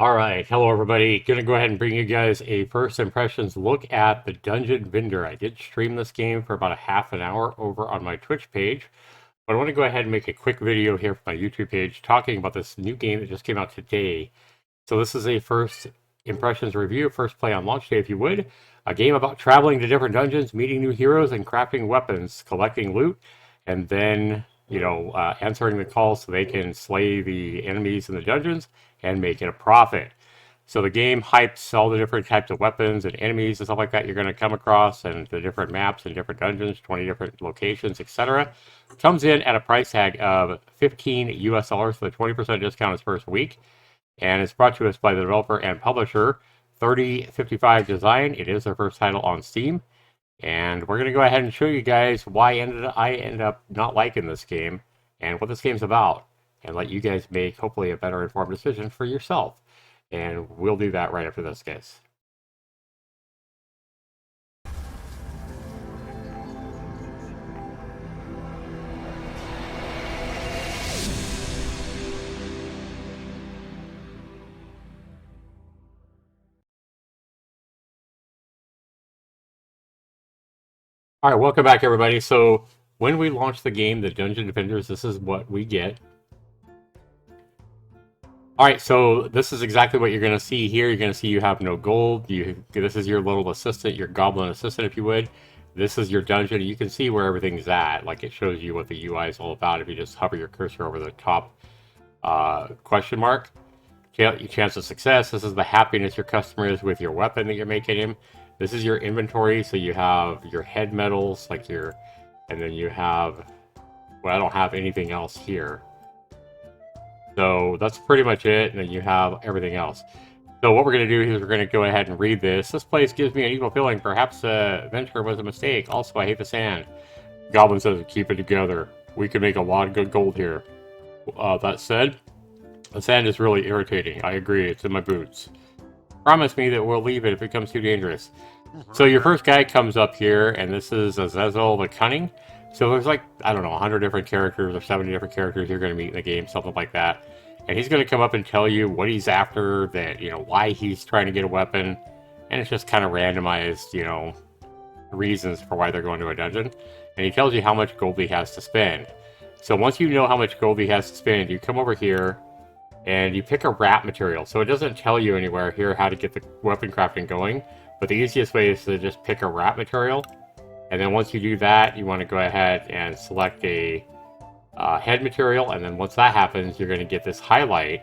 All right, hello everybody. Gonna go ahead and bring you guys a first impressions look at the Dungeon Vendor. I did stream this game for about a half an hour over on my Twitch page, but I want to go ahead and make a quick video here for my YouTube page talking about this new game that just came out today. So this is a first impressions review, first play on launch day, if you would. A game about traveling to different dungeons, meeting new heroes, and crafting weapons, collecting loot, and then answering the calls so they can slay the enemies in the dungeons and make it a profit. So the game hypes all the different types of weapons and enemies and stuff like that you're going to come across, and the different maps and different dungeons, 20 different locations, etc. Comes in at a price tag of 15 US dollars for the 20% discount its first week. And it's brought to us by the developer and publisher 3055 Design. It is their first title on Steam. And we're going to go ahead and show you guys why I ended up not liking this game and what this game's about, and let you guys make hopefully a better informed decision for yourself. And we'll do that right after this, guys. All right, welcome back, everybody. So when we launch the game, the Dungeon Defenders, this is what we get. All right, so this is exactly what you're going to see here. You're going to see you have no gold. This is your little assistant, your goblin assistant, if you would. This is your dungeon. You can see where everything's at. Like, it shows you what the UI is all about if you just hover your cursor over the top question mark. Your chance of success. This is the happiness your customer is with your weapon that you're making him. This is your inventory. So you have your head metals, and then you have, well, I don't have anything else here. So that's pretty much it. And then you have everything else. So what we're going to do is we're going to go ahead and read this. This place gives me an evil feeling. Perhaps venture was a mistake. Also, I hate the sand. Goblin says, keep it together. We could make a lot of good gold here. That said, the sand is really irritating. I agree. It's in my boots. Promise me that we'll leave it if it becomes too dangerous. So your first guy comes up here, and this is Azazel the Cunning. So there's like, I don't know, 100 different characters or 70 different characters you're going to meet in the game, something like that. And he's going to come up and tell you what he's after, why he's trying to get a weapon. And it's just kind of randomized, reasons for why they're going to a dungeon. And he tells you how much gold he has to spend. So once you know how much gold he has to spend, you come over here and you pick a wrap material. So it doesn't tell you anywhere here how to get the weapon crafting going. But the easiest way is to just pick a wrap material. And then once you do that, you want to go ahead and select a head material. And then once that happens, you're going to get this highlight.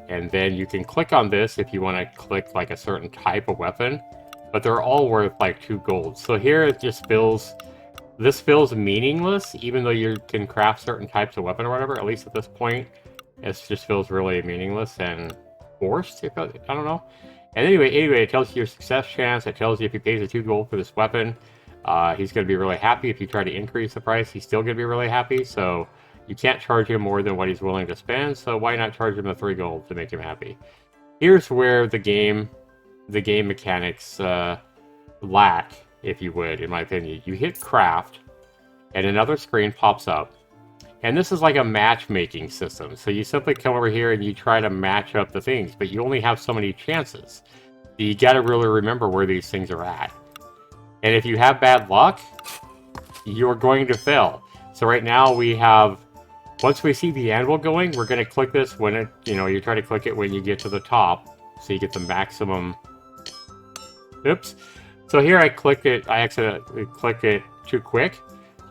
And then you can click on this if you want to click like a certain type of weapon. But they're all worth like 2 gold. So here it just this feels meaningless, even though you can craft certain types of weapon or whatever. At least at this point, it just feels really meaningless and forced. I don't know. And anyway, it tells you your success chance. It tells you if he pays the 2 gold for this weapon, he's going to be really happy. If you try to increase the price, he's still going to be really happy. So you can't charge him more than what he's willing to spend. So why not charge him the 3 gold to make him happy? Here's where the game mechanics lack, if you would, in my opinion. You hit craft, and another screen pops up. And this is like a matchmaking system. So you simply come over here and you try to match up the things, but you only have so many chances. You got to really remember where these things are at. And if you have bad luck, you're going to fail. So right now we have, once we see the anvil going, we're going to click this when it, you try to click it when you get to the top. So you get the maximum. Oops. So here I accidentally click it too quick,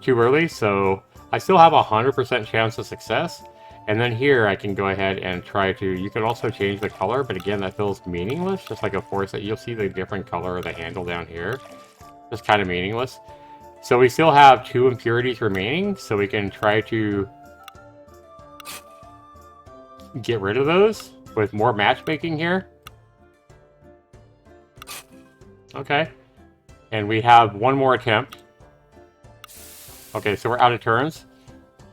too early. So I still have a 100% chance of success. And then here I can go ahead and try to, you can also change the color, but again, that feels meaningless, just like a force that you'll see the different color of the handle down here. Just kind of meaningless. So we still have 2 impurities remaining, so we can try to get rid of those with more matchmaking here. Okay. And we have 1 more attempt. Okay, so we're out of turns.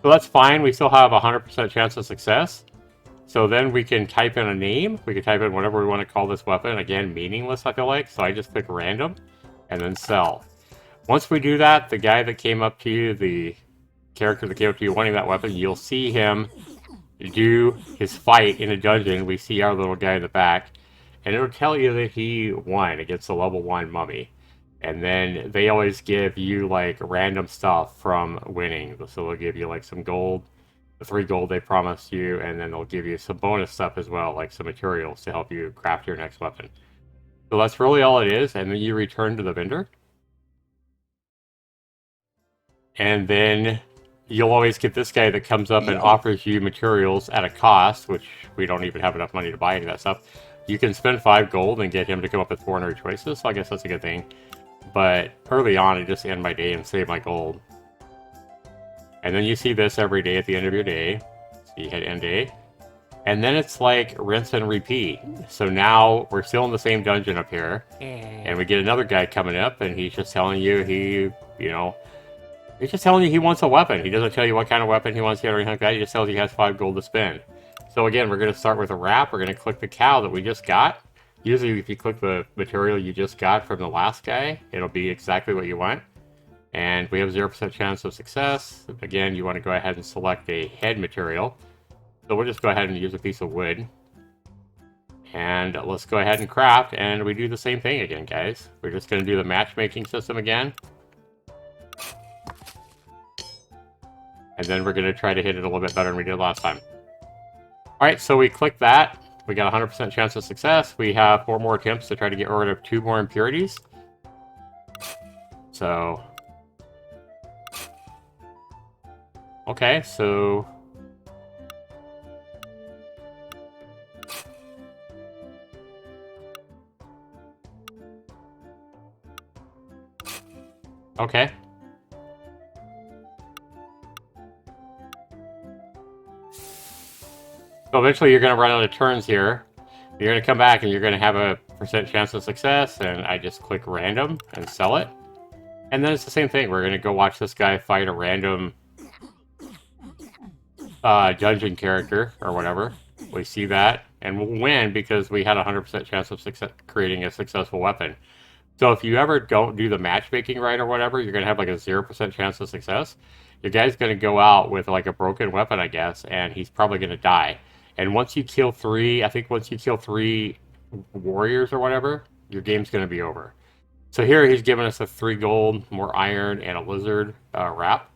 So that's fine. We still have a 100% chance of success. So then we can type in a name. We can type in whatever we want to call this weapon. Again, meaningless, I feel like. So I just click random and then sell. Once we do that, the guy that came up to you, the character that came up to you wanting that weapon, you'll see him do his fight in a dungeon, we see our little guy in the back, and it'll tell you that he won against a level 1 mummy. And then they always give you like random stuff from winning. So they'll give you like some gold, the 3 gold they promised you, and then they'll give you some bonus stuff as well, like some materials to help you craft your next weapon. So that's really all it is, and then you return to the vendor. And then you'll always get this guy that comes up and offers you materials at a cost, which we don't even have enough money to buy any of that stuff. You can spend 5 gold and get him to come up with 400 choices, so I guess that's a good thing. But early on, I just end my day and save my gold. And then you see this every day at the end of your day. So you hit end day. And then it's like rinse and repeat. So now we're still in the same dungeon up here. And we get another guy coming up, and he's just telling you he's just telling you he wants a weapon. He doesn't tell you what kind of weapon he wants to get or anything like that. He just tells you he has 5 gold to spend. So again, we're going to start with a wrap. We're going to click the cow that we just got. Usually if you click the material you just got from the last guy, it'll be exactly what you want. And we have 0% chance of success. Again, you want to go ahead and select a head material. So we'll just go ahead and use a piece of wood. And let's go ahead and craft, and we do the same thing again, guys. We're just going to do the matchmaking system again. And then we're going to try to hit it a little bit better than we did last time. Alright, so we click that. We got a 100% chance of success. We have 4 more attempts to try to get rid of 2 more impurities. So... okay, so... okay. So eventually you're going to run out of turns here. You're going to come back and you're going to have a % chance of success, and I just click random and sell it. And then it's the same thing. We're going to go watch this guy fight a random dungeon character or whatever. We see that, and we'll win because we had a 100% chance of creating a successful weapon. So if you ever don't do the matchmaking right or whatever, you're going to have like a 0% chance of success. Your guy's going to go out with like a broken weapon, I guess, and he's probably going to die. And once you kill 3, I think once you kill 3 warriors or whatever, your game's going to be over. So here he's giving us a 3 gold, more iron, and a lizard wrap.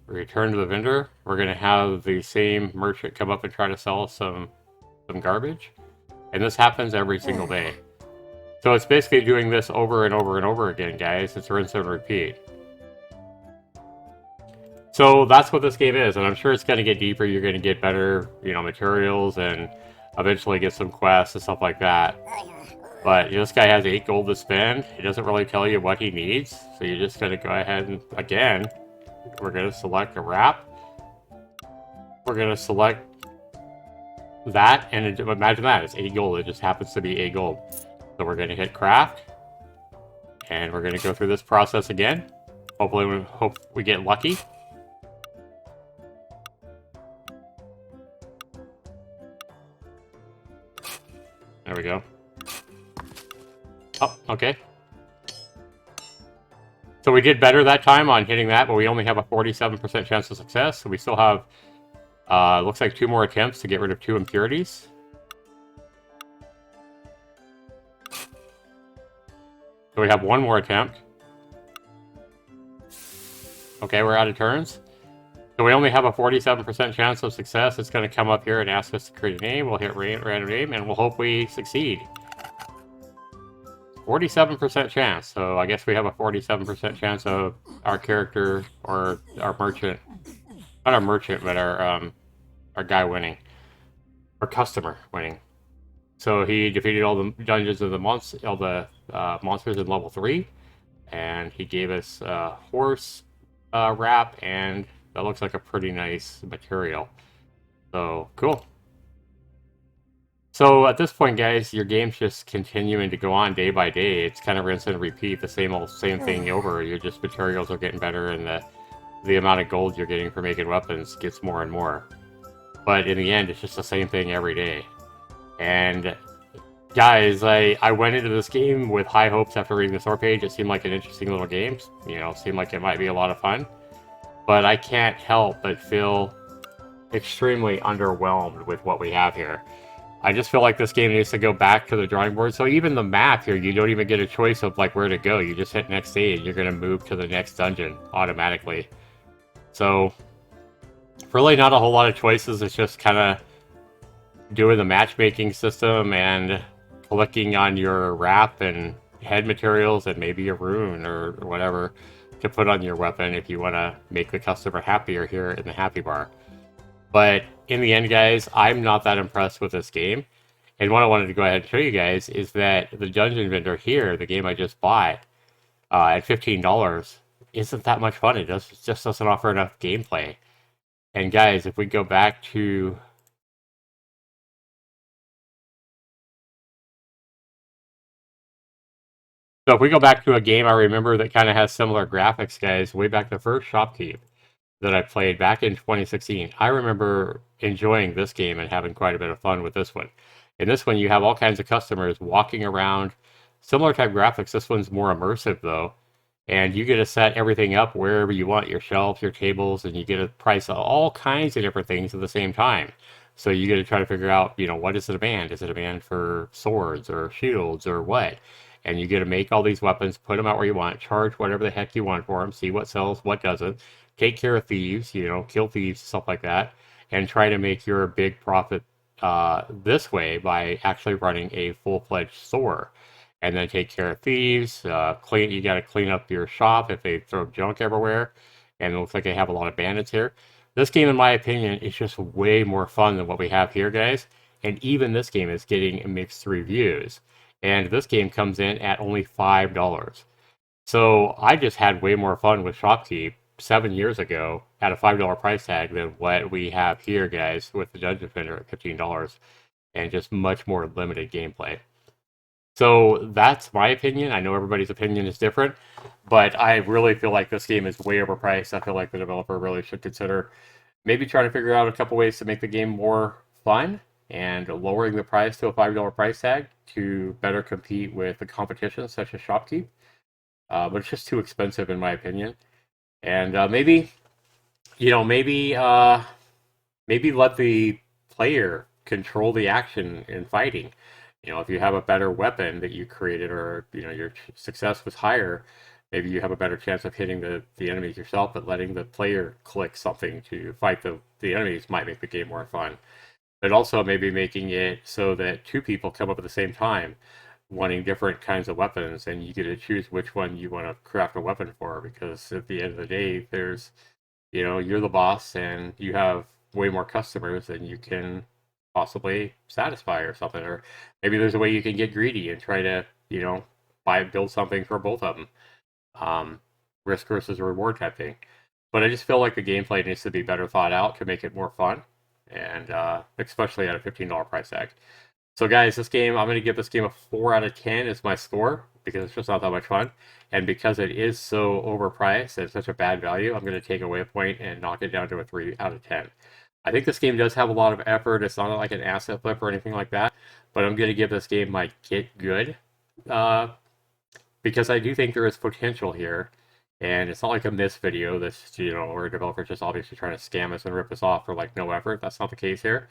We return to the vendor. We're going to have the same merchant come up and try to sell us some garbage. And this happens every single day. So it's basically doing this over and over and over again, guys. It's rinse and repeat. So that's what this game is, and I'm sure it's going to get deeper. You're going to get better, materials, and eventually get some quests and stuff like that. But this guy has 8 gold to spend. He doesn't really tell you what he needs, so you're just going to go ahead and, again, we're going to select a wrap. We're going to select that, and imagine that, it's 8 gold. It just happens to be 8 gold. So we're going to hit craft, and we're going to go through this process again. Hopefully, we get lucky. There we go. Oh, okay. So we did better that time on hitting that, but we only have a 47% chance of success. So we still have, looks like 2 more attempts to get rid of 2 impurities. So we have 1 more attempt. Okay, we're out of turns. So we only have a 47% chance of success. It's going to come up here and ask us to create a name. We'll hit random name, and we'll hope we succeed. 47% chance. So I guess we have a 47% chance of our character or our merchant, not our merchant, but our guy winning, our customer winning. So he defeated all the dungeons of the monsters in level 3, and he gave us a horse wrap, and that looks like a pretty nice material. So cool. So at this point, guys, your game's just continuing to go on day by day. It's kind of rinse and repeat, the same thing over. Your just materials are getting better, and the amount of gold you're getting for making weapons gets more and more. But in the end, it's just the same thing every day. And guys, I went into this game with high hopes after reading the store page. It seemed like an interesting little game. It seemed like it might be a lot of fun. But I can't help but feel extremely underwhelmed with what we have here. I just feel like this game needs to go back to the drawing board. So even the map here, you don't even get a choice of like where to go. You just hit next stage, you're gonna move to the next dungeon automatically. So really not a whole lot of choices. It's just kind of doing the matchmaking system and clicking on your wrap and head materials and maybe a rune or whatever to put on your weapon if you want to make the customer happier here in the happy bar. But in the end, guys, I'm not that impressed with this game. And what I wanted to go ahead and show you guys is that the Dungeon Vendor here, the game I just bought at $15, isn't that much fun. It just doesn't offer enough gameplay. And guys, if we go back to so if we go back to a game I remember that kind of has similar graphics, guys, way back the first Shopkeep that I played back in 2016. I remember enjoying this game and having quite a bit of fun with this one. In this one, you have all kinds of customers walking around, similar type graphics. This one's more immersive though, and you get to set everything up wherever you want, your shelves, your tables, and you get to price all kinds of different things at the same time. So you get to try to figure out, what is the demand? Is it a demand for swords or shields or what? And you get to make all these weapons, put them out where you want, charge whatever the heck you want for them, see what sells, what doesn't, take care of thieves, kill thieves, stuff like that, and try to make your big profit this way by actually running a full-fledged store. And then take care of thieves. You got to clean up your shop if they throw junk everywhere. And it looks like they have a lot of bandits here. This game, in my opinion, is just way more fun than what we have here, guys. And even this game is getting mixed reviews. And this game comes in at only $5. So I just had way more fun with Shopkeep 7 years ago at a $5 price tag than what we have here, guys, with the Dungeon Defender at $15 and just much more limited gameplay. So that's my opinion. I know everybody's opinion is different, but I really feel like this game is way overpriced. I feel like the developer really should consider maybe trying to figure out a couple ways to make the game more fun and lowering the price to a $5 price tag to better compete with the competition such as Shopkeep. But it's just too expensive in my opinion. And maybe let the player control the action in fighting. If you have a better weapon that you created or, your success was higher, maybe you have a better chance of hitting the enemies yourself, but letting the player click something to fight the enemies might make the game more fun. But also maybe making it so that two people come up at the same time wanting different kinds of weapons and you get to choose which one you want to craft a weapon for, because at the end of the day, you're the boss and you have way more customers than you can possibly satisfy or something. Or maybe there's a way you can get greedy and try to, build something for both of them. Um, Risk versus reward type thing. But I just feel like the gameplay needs to be better thought out to make it more fun, and especially at a $15 price tag. So guys, this game, I'm going to give this game a 4 out of 10 as my score because it's just not that much fun. And because it is so overpriced and such a bad value, I'm going to take away a point and knock it down to a 3 out of 10. I think this game does have a lot of effort. It's not like an asset flip or anything like that. But I'm going to give this game my get good uh, because I do think there is potential here. And it's not like a miss video that's, or a developer just obviously trying to scam us and rip us off for like no effort. That's not the case here.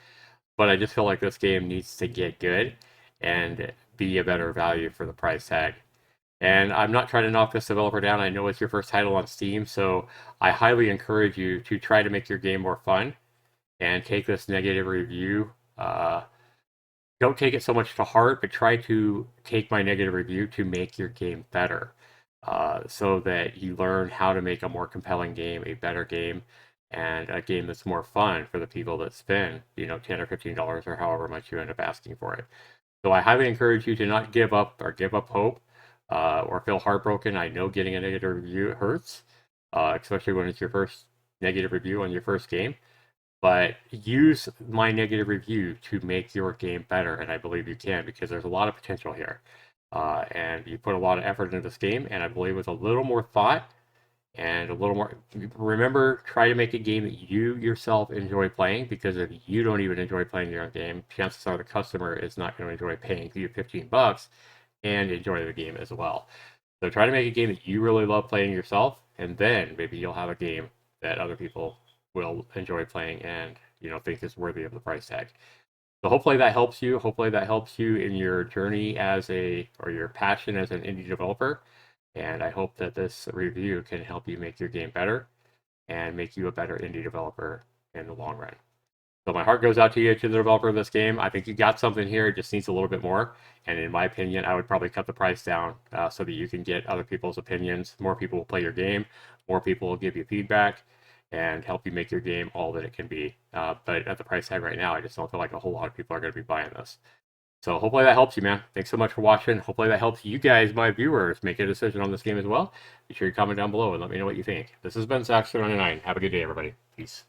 But I just feel like this game needs to get good and be a better value for the price tag. And I'm not trying to knock this developer down. I know it's your first title on Steam, so I highly encourage you to try to make your game more fun and take this negative review. Don't take it so much to heart, but try to take my negative review to make your game better, so that you learn how to make a more compelling game, a better game, and a game that's more fun for the people that spend, $10 or $15 or however much you end up asking for it. So I highly encourage you to not give up or give up hope, or feel heartbroken. I know getting a negative review hurts, especially when it's your first negative review on your first game. But use my negative review to make your game better, and I believe you can because there's a lot of potential here. And you put a lot of effort into this game, and I believe with a little more thought and a little more, remember, try to make a game that you yourself enjoy playing, because if you don't even enjoy playing your own game, chances are the customer is not going to enjoy paying you $15 and enjoy the game as well. So try to make a game that you really love playing yourself, and then maybe you'll have a game that other people will enjoy playing and think is worthy of the price tag. So hopefully that helps you. Hopefully that helps you in your journey or your passion as an indie developer. And I hope that this review can help you make your game better and make you a better indie developer in the long run. So my heart goes out to you, to the developer of this game. I think you got something here. It just needs a little bit more. And in my opinion, I would probably cut the price down so that you can get other people's opinions. More people will play your game. More people will give you feedback and help you make your game all that it can be. But at the price tag right now, I just don't feel like a whole lot of people are going to be buying this. So hopefully that helps you, man. Thanks so much for watching. Hopefully that helps you guys, my viewers, make a decision on this game as well. Be sure to comment down below and let me know what you think. This has been Sax99. Have a good day, everybody. Peace.